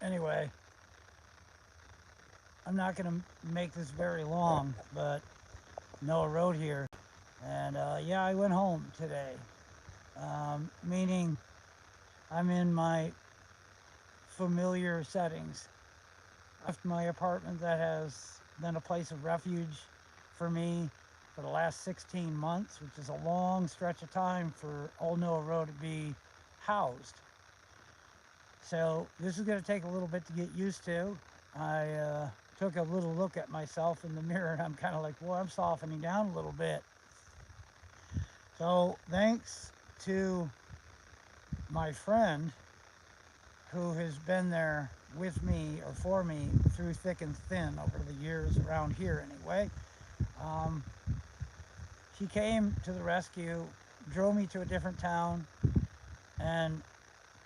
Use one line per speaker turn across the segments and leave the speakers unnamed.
Anyway, I'm not going to make this very long, but Noah Road here. And yeah, I went home today, meaning I'm in my familiar settings. I left my apartment that has been a place of refuge for me for the last 16 months, which is a long stretch of time for Old Noah Road to be housed. So this is going to take a little bit to get used to. I took a little look at myself in the mirror and I'm kind of like, well, I'm softening down a little bit. So thanks to my friend who has been there with me or for me through thick and thin over the years around here anyway. Um, she came to the rescue, drove me to a different town, and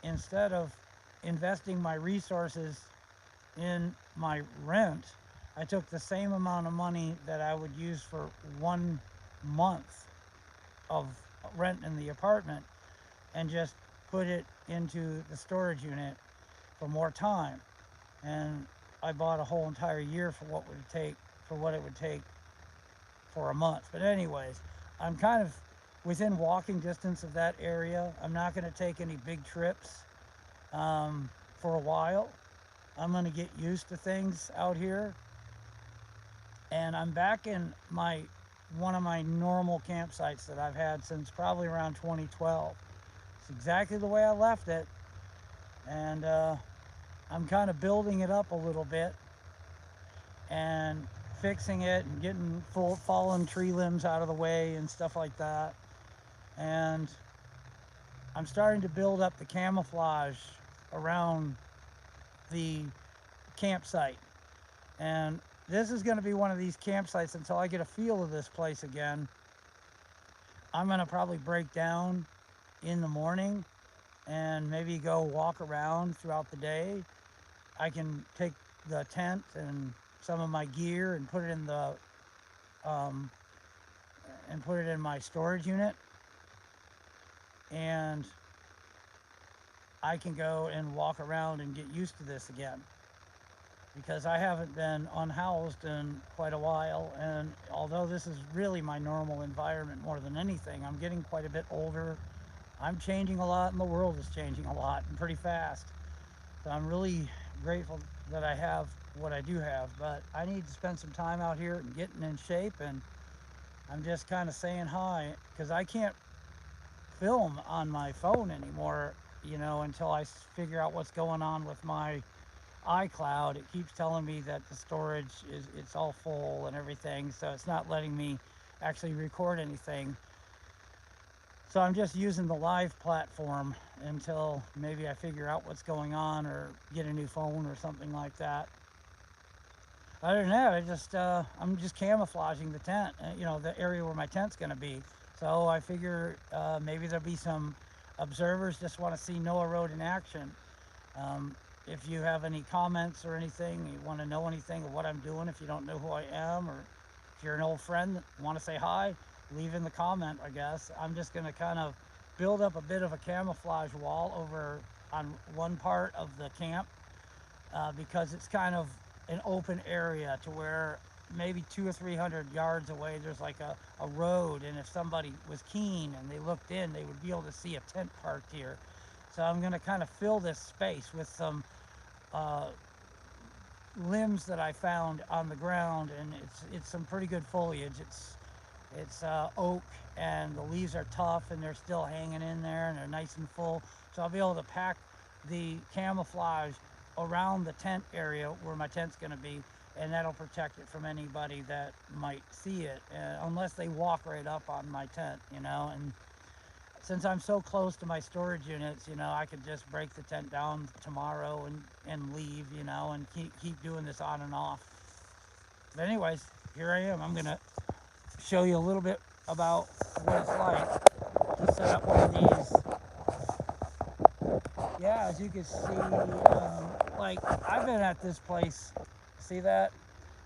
instead of investing my resources in my rent, I took the same amount of money that I would use for 1 month of rent in the apartment and just put it into the storage unit for more time. And I bought a whole entire year for what it would take for a month. But anyways, I'm kind of within walking distance of that area. I'm not going to take any big trips for a while. I'm going to get used to things out here. And I'm back in my one of my normal campsites that I've had since probably around 2012. It's exactly the way I left it. And I'm kind of building it up a little bit and fixing it and getting fallen tree limbs out of the way and stuff like that. And I'm starting to build up the camouflage around the campsite. And this is going to be one of these campsites until I get a feel of this place again. I'm going to probably break down in the morning and maybe go walk around throughout the day. I can take the tent and some of my gear and um, put it in my storage unit, and I can go and walk around and get used to this again, because I haven't been unhoused in quite a while. And although this is really my normal environment more than anything, I'm getting quite a bit older. I'm changing a lot and the world is changing a lot and pretty fast. So I'm really grateful that I have what I do have, but I need to spend some time out here and getting in shape. And I'm just kind of saying hi because I can't film on my phone anymore, until I figure out what's going on with my iCloud. It keeps telling me that the storage it's all full and everything, so it's not letting me actually record anything. So I'm just using the live platform until maybe I figure out what's going on or get a new phone or something like that. Other than that, I'm just camouflaging the tent, the area where my tent's going to be. So I figure maybe there'll be some observers just want to see Noah Road in action. If you have any comments or anything, you want to know anything of what I'm doing, if you don't know who I am, or if you're an old friend that want to say hi, leave in the comment, I guess. I'm just going to kind of build up a bit of a camouflage wall over on one part of the camp because it's kind of an open area to where maybe 200 or 300 yards away there's like a road, and if somebody was keen and they looked in, they would be able to see a tent parked here. So I'm going to kind of fill this space with some uh, limbs that I found on the ground, and it's some pretty good foliage. It's oak, and the leaves are tough, and they're still hanging in there, and they're nice and full. So I'll be able to pack the camouflage around the tent area where my tent's going to be, and that'll protect it from anybody that might see it, unless they walk right up on my tent, and since I'm so close to my storage units, I could just break the tent down tomorrow and leave, and keep doing this on and off. But anyways, here I am. I'm going to show you a little bit about what it's like to set up one of these. Yeah, as you can see, like I've been at this place. See that?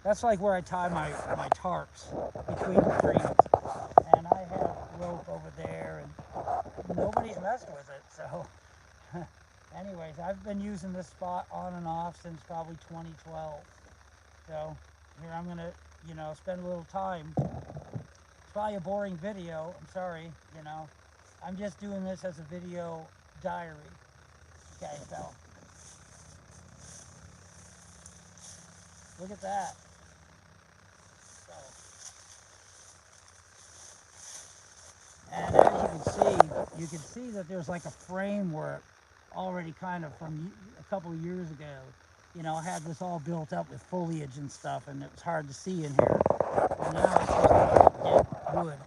That's like where I tie my tarps between the trees. And I have rope over there, and nobody's messed with it. So Anyways, I've been using this spot on and off since probably 2012. So here I'm gonna, spend a little time. It's probably a boring video. I'm sorry. I'm just doing this as a video diary. Okay, so look at that. So, and as you can see that there's like a framework already kind of from a couple of years ago. I had this all built up with foliage and stuff, and it was hard to see in here. And now it's just like dead wood.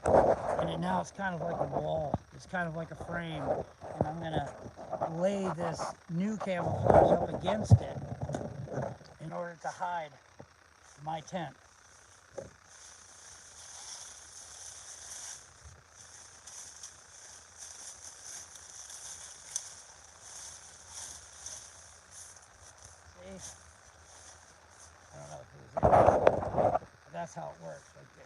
And now it's kind of like a wall. It's kind of like a frame. And I'm going to lay this new camouflage up against it in order to hide my tent. See? I don't know if it was in. But that's how it works right there.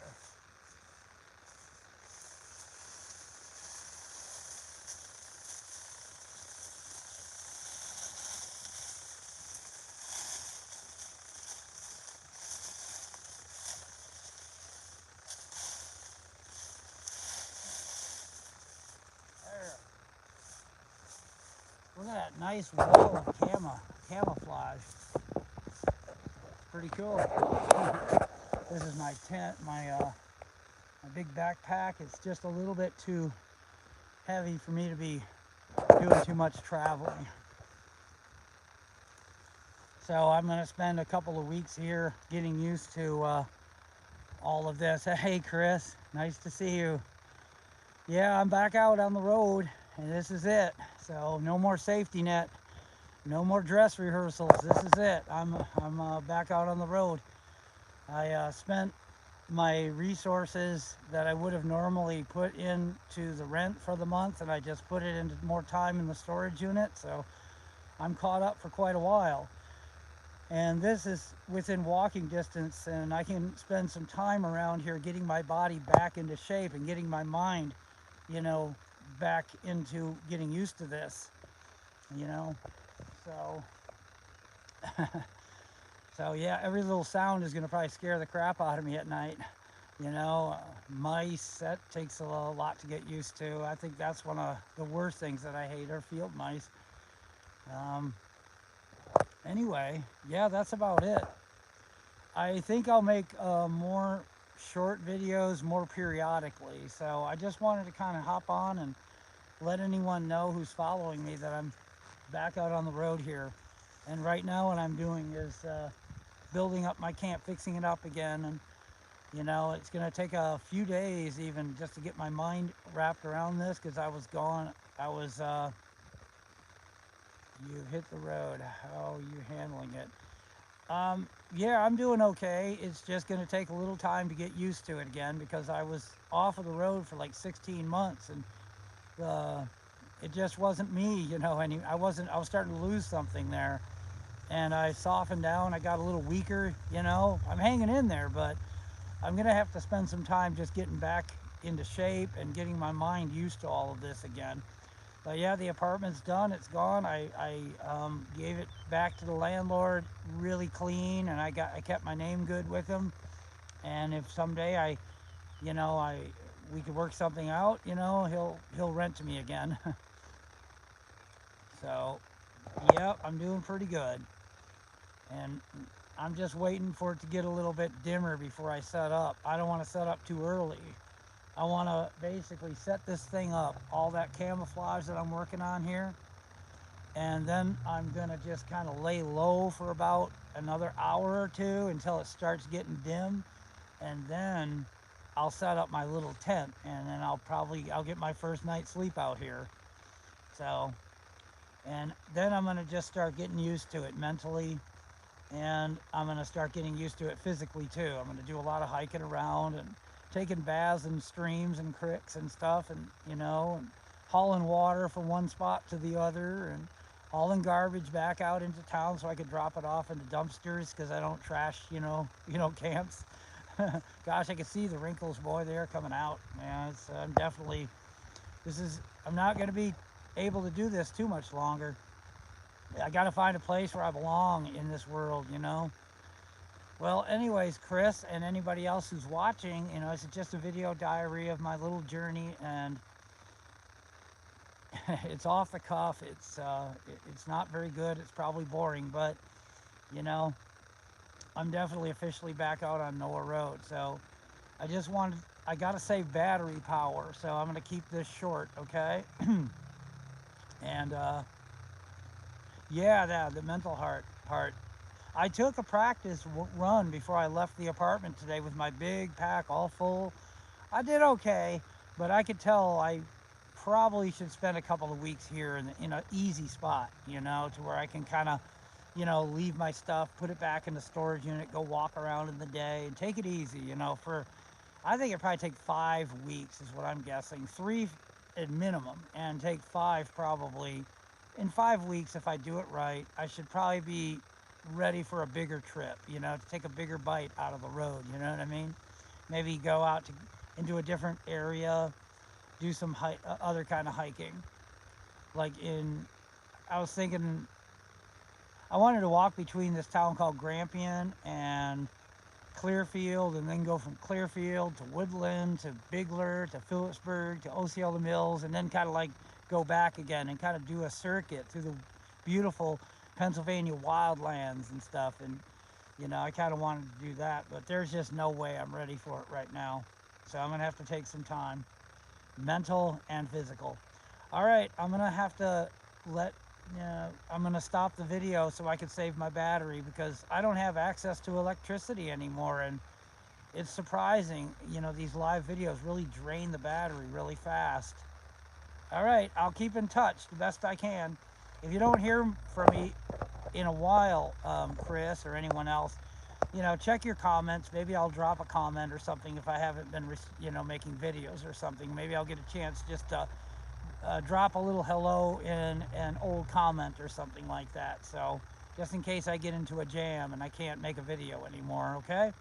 There. Look at that nice wall of camouflage. Pretty cool. This is my tent, my big backpack. It's just a little bit too heavy for me to be doing too much traveling. So I'm going to spend a couple of weeks here getting used to all of this. Hey Chris, nice to see you. Yeah, I'm back out on the road, and this is it. So no more safety net, no more dress rehearsals. This is it. I'm back out on the road. I spent my resources that I would have normally put into the rent for the month, and I just put it into more time in the storage unit. So I'm caught up for quite a while. And this is within walking distance, and I can spend some time around here getting my body back into shape and getting my mind, back into getting used to this, so so yeah, every little sound is going to probably scare the crap out of me at night. Mice, that takes a lot to get used to. I think that's one of the worst things that I hate are field mice. Anyway, yeah, that's about it. I think I'll make more short videos more periodically. So I just wanted to kind of hop on and let anyone know who's following me that I'm back out on the road here. And right now what I'm doing is building up my camp, fixing it up again. And, it's going to take a few days even just to get my mind wrapped around this, because I was gone. You hit the road. How are you handling it? Yeah, I'm doing okay. It's just going to take a little time to get used to it again, because I was off of the road for like 16 months, and it just wasn't me, I was starting to lose something there, and I softened down. I got a little weaker, I'm hanging in there, but I'm going to have to spend some time just getting back into shape and getting my mind used to all of this again. But yeah, the apartment's done. It's gone. I gave it back to the landlord really clean, and I kept my name good with him. And if someday we could work something out, he'll rent to me again. So, yep, I'm doing pretty good. And I'm just waiting for it to get a little bit dimmer before I set up. I don't want to set up too early. I want to basically set this thing up, all that camouflage that I'm working on here, and then I'm going to just kind of lay low for about another hour or two until it starts getting dim, and then I'll set up my little tent, and then I'll get my first night's sleep out here. So, and then I'm going to just start getting used to it mentally, and I'm going to start getting used to it physically too. I'm going to do a lot of hiking around and taking baths in streams and creeks and stuff, and and hauling water from one spot to the other, and hauling garbage back out into town so I could drop it off into dumpsters, because I don't trash camps. Gosh, I can see the wrinkles, boy, they're coming out. Man, I'm not going to be able to do this too much longer. I got to find a place where I belong in this world, you know. Well, anyways, Chris and anybody else who's watching, you know, it's just a video diary of my little journey, and it's off the cuff. It's not very good. It's probably boring, but you know, I'm definitely officially back out on Noah Road. So I just wanted, I got to save battery power, so I'm going to keep this short, okay? And yeah, the mental heart part. I took a practice run before I left the apartment today with my big pack all full. I did okay, but I could tell I probably should spend a couple of weeks here in an easy spot, you know, to where I can kind of, you know, leave my stuff, put it back in the storage unit, go walk around in the day and take it easy, you know, for, I think it'd probably take 5 weeks is what I'm guessing. 3 at minimum, and take 5 probably. In 5 weeks, if I do it right, I should probably be ready for a bigger trip, you know, to take a bigger bite out of the road, you know what I mean? Maybe go out into a different area, do some other kind of hiking. Like I was thinking, I wanted to walk between this town called Grampian and Clearfield, and then go from Clearfield to Woodland to Bigler to Phillipsburg to Osceola Mills, and then kind of like go back again and kind of do a circuit through the beautiful Pennsylvania wildlands and stuff. And you know, I kind of wanted to do that, but there's just no way I'm ready for it right now. So I'm gonna have to take some time, mental and physical. All right, I'm gonna have to let I'm gonna stop the video so I can save my battery, because I don't have access to electricity anymore, and it's surprising, you know, these live videos really drain the battery really fast. All right, I'll keep in touch the best I can. If you don't hear from me in a while, Chris or anyone else, you know, check your comments. Maybe I'll drop a comment or something if I haven't been, you know, making videos or something. Maybe I'll get a chance just to drop a little hello in an old comment or something like that. So just in case I get into a jam and I can't make a video anymore, okay?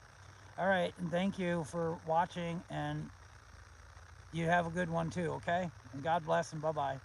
All right, and thank you for watching, and you have a good one too, okay? And God bless, and bye-bye.